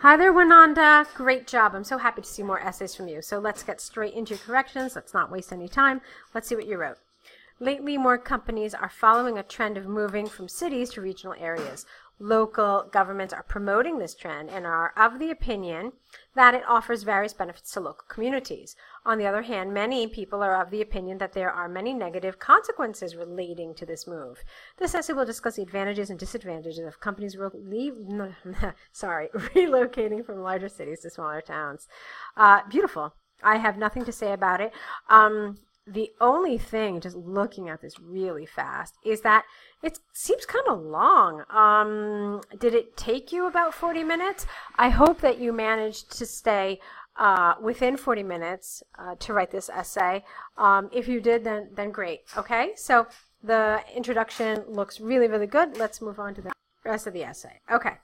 Hi there, Wynanda. Great job. I'm so happy to see more essays from you. So let's get straight into your corrections. Let's not waste any time. Let's see what you wrote. Lately, more companies are following a trend of moving from cities to regional areas. Local governments are promoting this trend and are of the opinion that it offers various benefits to local communities. On the other hand, many people are of the opinion that there are many negative consequences relating to this move. This essay will discuss the advantages and disadvantages of companies relocating from larger cities to smaller towns. Beautiful. I have nothing to say about it. The only thing, just looking at this really fast, is that it seems kind of long. Did it take you about 40 minutes? I hope that you managed to stay within 40 minutes to write this essay. If you did, then great. Okay, so the introduction looks really, really good. Let's move on to the rest of the essay. Okay.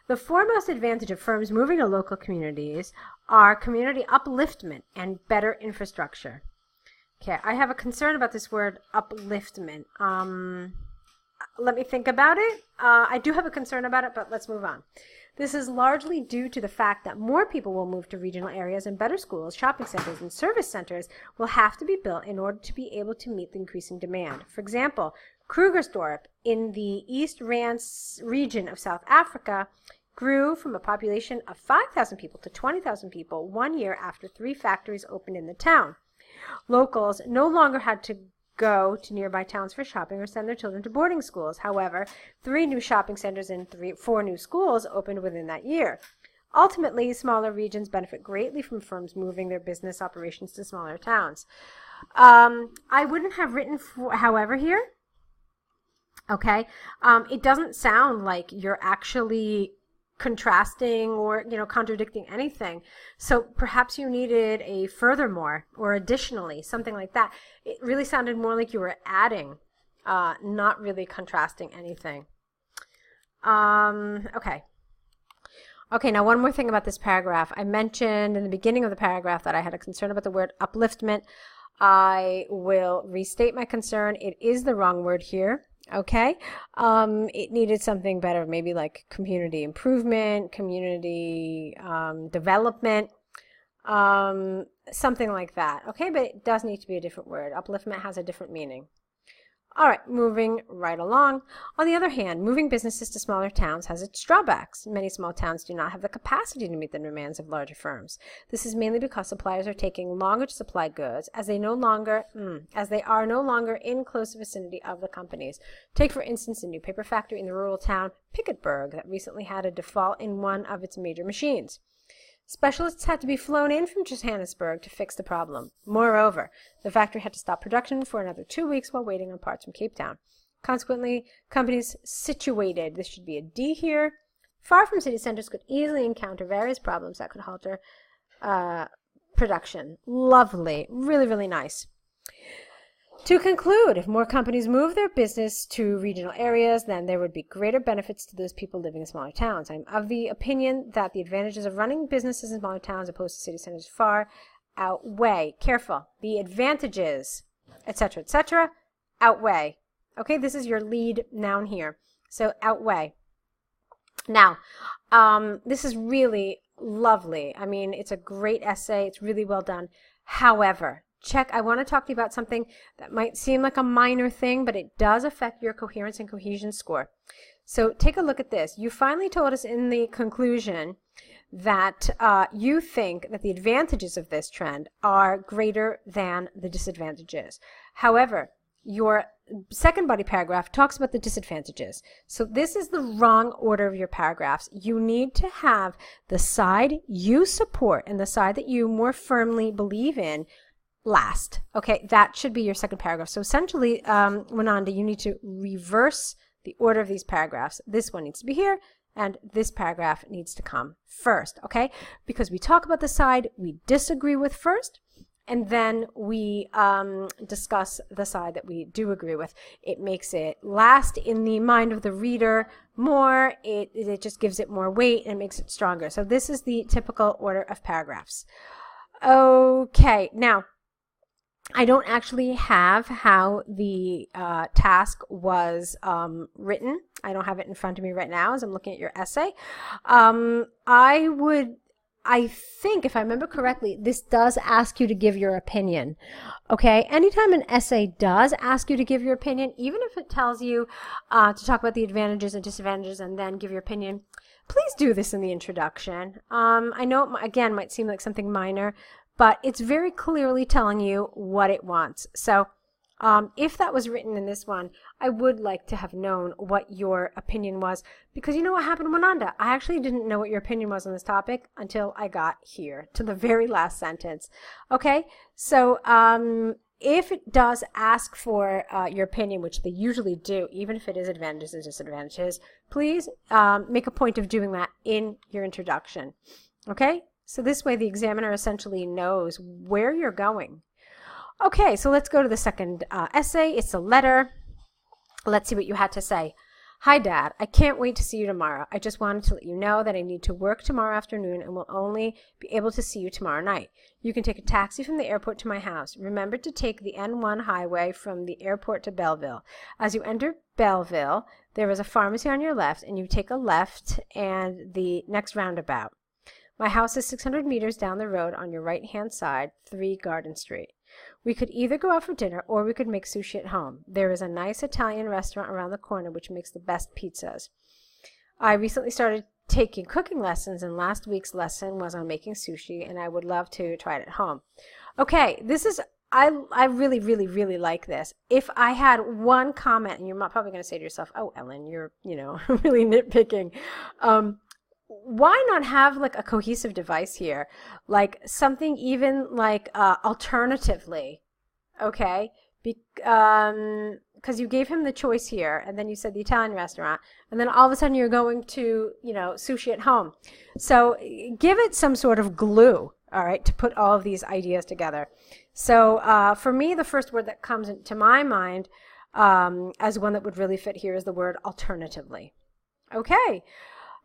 The foremost advantage of firms moving to local communities are community upliftment and better infrastructure. Okay, I have a concern about this word upliftment. Let me think about it. I do have a concern about it, but let's move on. This is largely due to the fact that more people will move to regional areas and better schools, shopping centers, and service centers will have to be built in order to be able to meet the increasing demand. For example, Krugersdorp in the East Rand region of South Africa grew from a population of 5,000 people to 20,000 people 1 year after 3 factories opened in the town. Locals no longer had to go to nearby towns for shopping or send their children to boarding schools. However, 3 new shopping centers and 4 new schools opened within that year. Ultimately, smaller regions benefit greatly from firms moving their business operations to smaller towns. I wouldn't have written however here. Okay, it doesn't sound like you're actually contrasting or contradicting anything, so perhaps you needed a furthermore or additionally, something like that. It really sounded more like you were adding, not really contrasting anything. Okay, now one more thing about this paragraph. I mentioned in the beginning of the paragraph that I had a concern about the word upliftment. I will restate my concern. It is the wrong word here. Okay, it needed something better, maybe like community improvement, community development, something like that. Okay, but it does need to be a different word. Upliftment has a different meaning. All right, moving right along. On the other hand, moving businesses to smaller towns has its drawbacks. Many small towns do not have the capacity to meet the demands of larger firms. This is mainly because suppliers are taking longer to supply goods as they are no longer in close vicinity of the companies. Take, for instance, a new paper factory in the rural town Picketburg that recently had a default in one of its major machines. Specialists had to be flown in from Johannesburg to fix the problem. Moreover, the factory had to stop production for another 2 weeks while waiting on parts from Cape Town. Consequently, companies situated, this should be a D here, far from city centers could easily encounter various problems that could alter production. Lovely. Really, really nice. To conclude, if more companies move their business to regional areas, then there would be greater benefits to those people living in smaller towns. I'm of the opinion that the advantages of running businesses in smaller towns opposed to city centers far outweigh. Careful. The advantages, etc., outweigh. Okay, this is your lead noun here. So outweigh. Now, this is really lovely. I mean, it's a great essay. It's really well done. However, I want to talk to you about something that might seem like a minor thing, but it does affect your coherence and cohesion score. So take a look at this. You finally told us in the conclusion that you think that the advantages of this trend are greater than the disadvantages. However, your second body paragraph talks about the disadvantages. So this is the wrong order of your paragraphs. You need to have the side you support and the side that you more firmly believe in last. Okay, that should be your second paragraph. So essentially, Wynanda, you need to reverse the order of these paragraphs. This one needs to be here, and this paragraph needs to come first, okay? Because we talk about the side we disagree with first, and then we discuss the side that we do agree with. It makes it last in the mind of the reader more. It just gives it more weight and makes it stronger. So this is the typical order of paragraphs. Okay, now, I don't actually have how the task was written. I don't have it in front of me right now as I'm looking at your essay. I think, if I remember correctly, this does ask you to give your opinion. Okay, anytime an essay does ask you to give your opinion, even if it tells you to talk about the advantages and disadvantages and then give your opinion, please do this in the introduction. I know it, again, might seem like something minor, but it's very clearly telling you what it wants. So if that was written in this one, I would like to have known what your opinion was, because you know what happened, Wynanda? I actually didn't know what your opinion was on this topic until I got here to the very last sentence. Okay, so if it does ask for your opinion, which they usually do, even if it is advantages and disadvantages, please make a point of doing that in your introduction. Okay, so this way the examiner essentially knows where you're going. Okay, so let's go to the second essay. It's a letter. Let's see what you had to say. Hi, Dad. I can't wait to see you tomorrow. I just wanted to let you know that I need to work tomorrow afternoon and will only be able to see you tomorrow night. You can take a taxi from the airport to my house. Remember to take the N1 highway from the airport to Belleville. As you enter Belleville, there is a pharmacy on your left, and you take a left and the next roundabout. My house is 600 meters down the road on your right-hand side, 3 Garden Street. We could either go out for dinner or we could make sushi at home. There is a nice Italian restaurant around the corner which makes the best pizzas. I recently started taking cooking lessons, and last week's lesson was on making sushi, and I would love to try it at home. Okay, this is, I really, really, really like this. If I had one comment, and you're probably going to say to yourself, oh, Ellen, you're, really nitpicking. Why not have like a cohesive device here, like something even like alternatively, okay? Because you gave him the choice here, and then you said the Italian restaurant, and then all of a sudden you're going to, sushi at home. So give it some sort of glue, all right, to put all of these ideas together. So for me, the first word that comes into my mind as one that would really fit here is the word alternatively. Okay.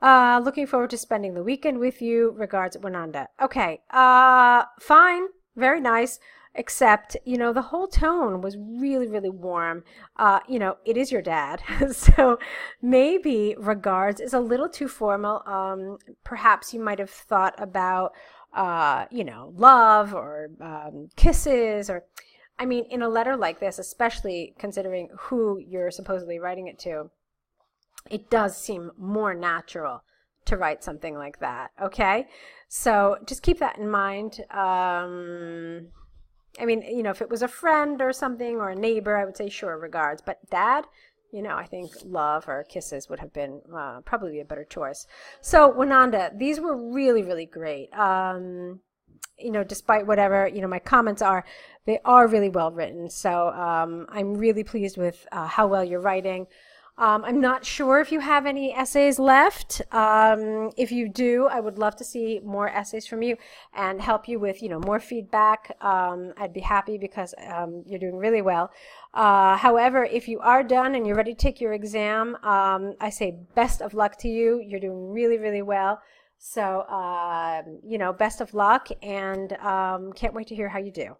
Looking forward to spending the weekend with you. Regards, Wynanda. Okay, fine, very nice, except, the whole tone was really, really warm. It is your dad, so maybe regards is a little too formal. Perhaps you might have thought about, love or kisses, or, in a letter like this, especially considering who you're supposedly writing it to, it does seem more natural to write something like that, okay? So just keep that in mind. If it was a friend or something, or a neighbor, I would say, sure, regards. But Dad, I think love or kisses would have been probably a better choice. So, Wynanda, these were really, really great. Despite whatever, my comments are, they are really well written. So I'm really pleased with how well you're writing. I'm not sure if you have any essays left. If you do, I would love to see more essays from you and help you with, more feedback. I'd be happy because you're doing really well. However, if you are done and you're ready to take your exam, I say best of luck to you. You're doing really, really well. So, best of luck, and can't wait to hear how you do.